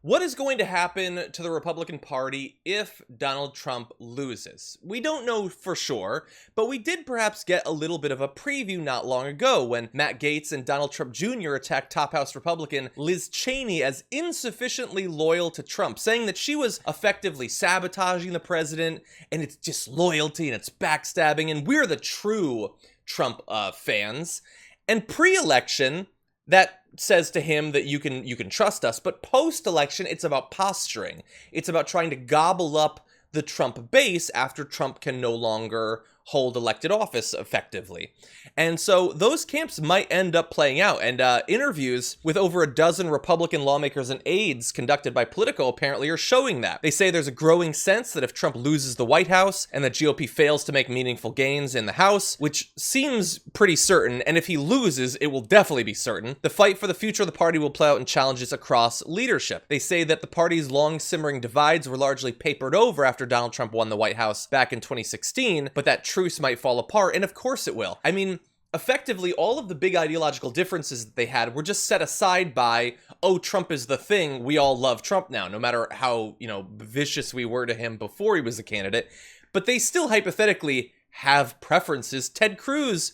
What is going to happen to the Republican Party if Donald Trump loses? We don't know for sure, but we did perhaps get a little bit of a preview not long ago when Matt Gaetz and Donald Trump Jr. attacked top house Republican Liz Cheney as insufficiently loyal to Trump, saying that she was effectively sabotaging the president, and it's disloyalty and it's backstabbing, and we're the true Trump fans. And pre-election, that says to him that you can trust us, but post-election, it's about posturing. It's about trying to gobble up the Trump base after Trump can no longer hold elected office effectively. And so those camps might end up playing out, and interviews with over a dozen Republican lawmakers and aides conducted by Politico apparently are showing that. They say there's a growing sense that if Trump loses the White House and the GOP fails to make meaningful gains in the House, which seems pretty certain, and if he loses, it will definitely be certain, the fight for the future of the party will play out in challenges across leadership. They say that the party's long-simmering divides were largely papered over after Donald Trump won the White House back in 2016, but that truce might fall apart, and of course it will. I mean, effectively, all of the big ideological differences that they had were just set aside by, oh, Trump is the thing, we all love Trump now, no matter how, vicious we were to him before he was a candidate. But they still hypothetically have preferences. Ted Cruz,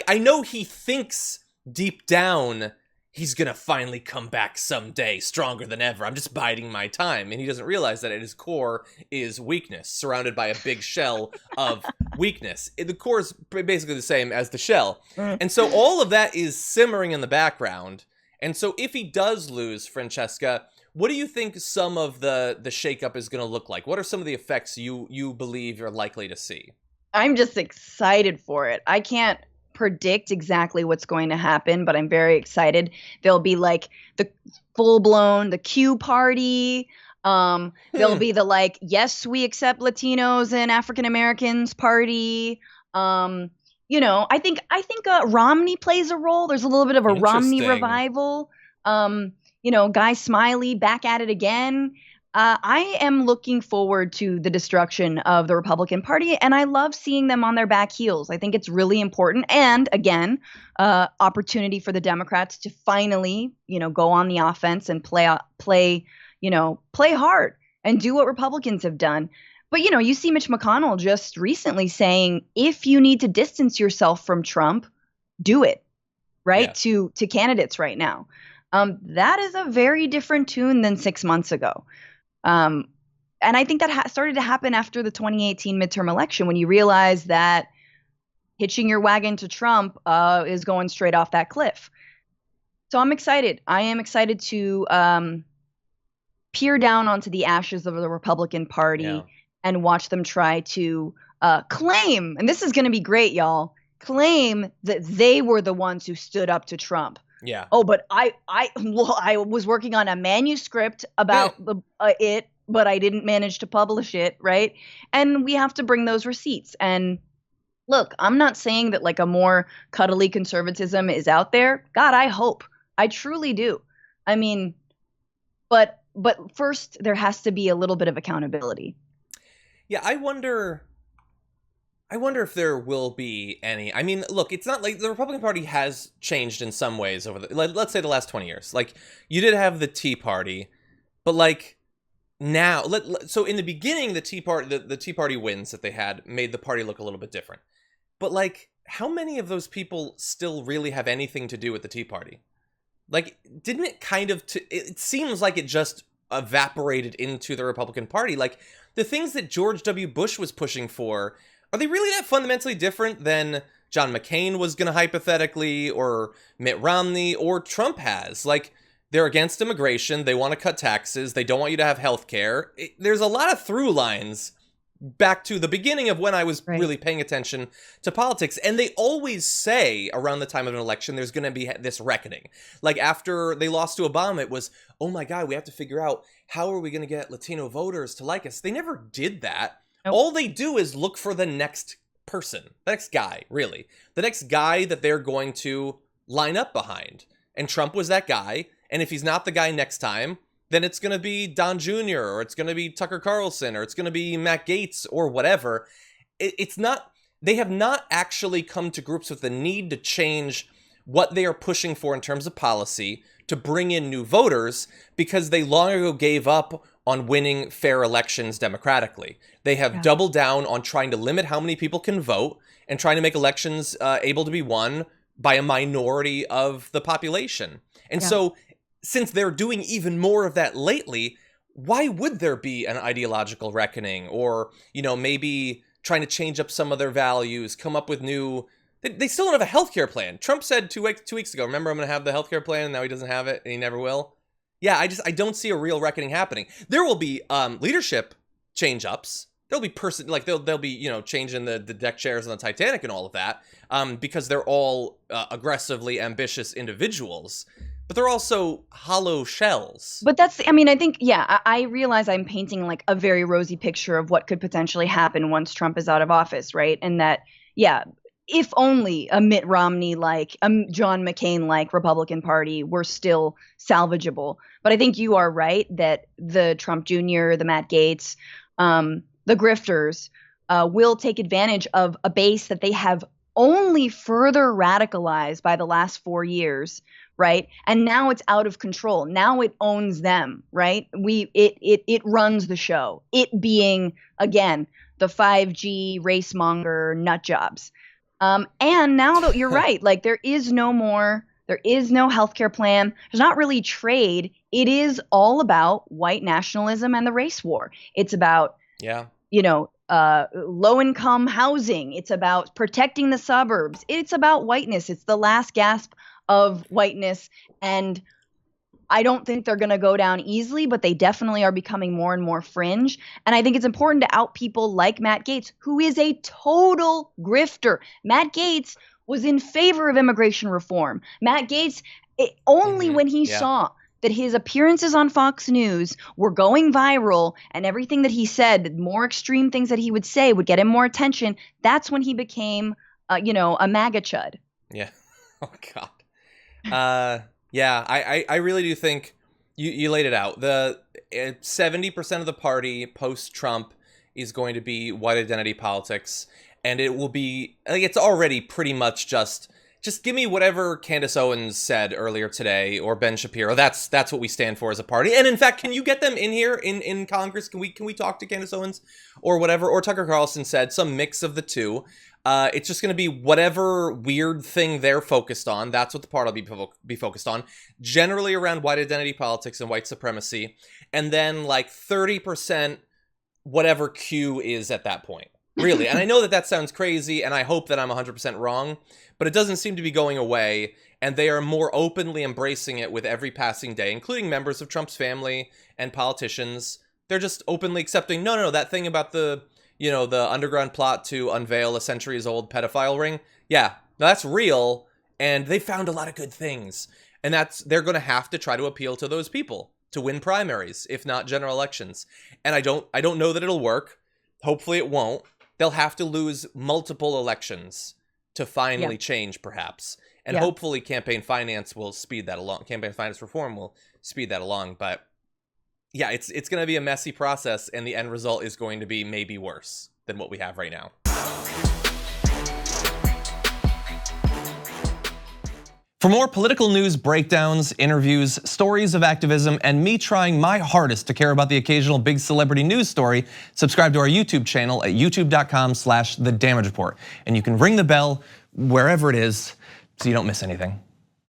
I know he thinks deep down he's gonna finally come back someday, stronger than ever. I'm just biding my time. And he doesn't realize that at his core is weakness, surrounded by a big shell of weakness. The core is basically the same as the shell. And so all of that is simmering in the background. And so if he does lose, Francesca, what do you think some of the shakeup is gonna look like? What are some of the effects you believe you're likely to see? I'm just excited for it. I can't predict exactly what's going to happen, but I'm very excited. There'll be the full-blown, the Q party. There'll be the yes, we accept Latinos and African Americans party. I think Romney plays a role. There's a little bit of a Romney revival. Guy Smiley back at it again. I am looking forward to the destruction of the Republican Party, and I love seeing them on their back heels. I think it's really important, and again, opportunity for the Democrats to finally, go on the offense and play hard and do what Republicans have done. But you see Mitch McConnell just recently saying, if you need to distance yourself from Trump, do it, right? Yeah. To candidates right now. That is a very different tune than 6 months ago. And I think that started to happen after the 2018 midterm election, when you realize that hitching your wagon to Trump is going straight off that cliff. So I'm excited. I am excited to peer down onto the ashes of the Republican Party and watch them try to claim, and this is going to be great, y'all, claim that they were the ones who stood up to Trump. Yeah. Oh, but I was working on a manuscript about it, but I didn't manage to publish it, right? And we have to bring those receipts. And look, I'm not saying that a more cuddly conservatism is out there. God, I hope. I truly do. I mean, but first there has to be a little bit of accountability. Yeah, I wonder if there will be any. I mean, look, it's not like the Republican Party has changed in some ways over let's say the last 20 years. You did have the Tea Party, but now, so in the beginning, the Tea Party wins that they had made the party look a little bit different. But how many of those people still really have anything to do with the Tea Party? Didn't it kind of, it seems like it just evaporated into the Republican Party. The things that George W. Bush was pushing for, are they really that fundamentally different than John McCain was going to hypothetically, or Mitt Romney, or Trump has? They're against immigration, they want to cut taxes, they don't want you to have health care. There's a lot of through lines back to the beginning of when I was really paying attention to politics. And they always say around the time of an election, there's going to be this reckoning. After they lost to Obama, it was, oh my God, we have to figure out how are we going to get Latino voters to like us. They never did that. Nope. All they do is look for the next person, the next guy, really. The next guy that they're going to line up behind. And Trump was that guy. And if he's not the guy next time, then it's going to be Don Jr., or it's going to be Tucker Carlson, or it's going to be Matt Gaetz, or whatever. It's not, they have not actually come to grips with the need to change what they are pushing for in terms of policy to bring in new voters, because they long ago gave up on winning fair elections democratically. They have doubled down on trying to limit how many people can vote and trying to make elections able to be won by a minority of the population. And so since they're doing even more of that lately, why would there be an ideological reckoning, or, you know, maybe trying to change up some of their values, come up with new... They still don't have a healthcare plan. Trump said two weeks ago, remember, I'm going to have the healthcare plan, and now he doesn't have it, and he never will. Yeah, I don't see a real reckoning happening. There will be leadership change-ups. There'll be they'll be, you know, changing the deck chairs on the Titanic and all of that, because they're all aggressively ambitious individuals. But they're also hollow shells. But that's, I mean, I think, I realize I'm painting like a very rosy picture of what could potentially happen once Trump is out of office, right? And that, if only a Mitt Romney-like, a John McCain-like Republican Party were still salvageable. But I think you are right that the Trump Jr., the Matt Gaetz, the grifters will take advantage of a base that they have only further radicalized by the last 4 years, right? And now it's out of control. Now it owns them, right? It runs the show. It being, again, the 5G race monger nut jobs. And now that you're right, like there is no healthcare plan. There's not really trade. It is all about white nationalism and the race war. It's about, low income housing. It's about protecting the suburbs. It's about whiteness. It's the last gasp of whiteness. And I don't think they're going to go down easily, but they definitely are becoming more and more fringe. And I think it's important to out people like Matt Gaetz, who is a total grifter. Matt Gaetz was in favor of immigration reform. Matt Gaetz, when he saw that his appearances on Fox News were going viral and everything that he said, the more extreme things that he would say would get him more attention, that's when he became, a MAGA chud. Yeah. Oh, God. I really do think you laid it out. The 70% of the party post-Trump is going to be white identity politics, and it will be, I think it's already pretty much just give me whatever Candace Owens said earlier today, or Ben Shapiro. That's what we stand for as a party. And in fact, can you get them in here in Congress? Can we talk to Candace Owens or whatever? Or Tucker Carlson said, some mix of the two. It's just going to be whatever weird thing they're focused on. That's what the party will be focused on. Generally around white identity politics and white supremacy. And then like 30% whatever Q is at that point. Really. And I know that sounds crazy, and I hope that I'm 100% wrong, but it doesn't seem to be going away. And they are more openly embracing it with every passing day, including members of Trump's family and politicians. They're just openly accepting, no, that thing about the underground plot to unveil a centuries-old pedophile ring. Yeah, that's real, and they found a lot of good things. And they're going to have to try to appeal to those people to win primaries, if not general elections. And I don't know that it'll work. Hopefully it won't. They'll have to lose multiple elections to finally change, perhaps. And hopefully campaign finance will speed that along. Campaign finance reform will speed that along. But yeah, it's going to be a messy process, and the end result is going to be maybe worse than what we have right now. For more political news breakdowns, interviews, stories of activism, and me trying my hardest to care about the occasional big celebrity news story, subscribe to our YouTube channel at youtube.com/The Damage Report. And you can ring the bell wherever it is so you don't miss anything.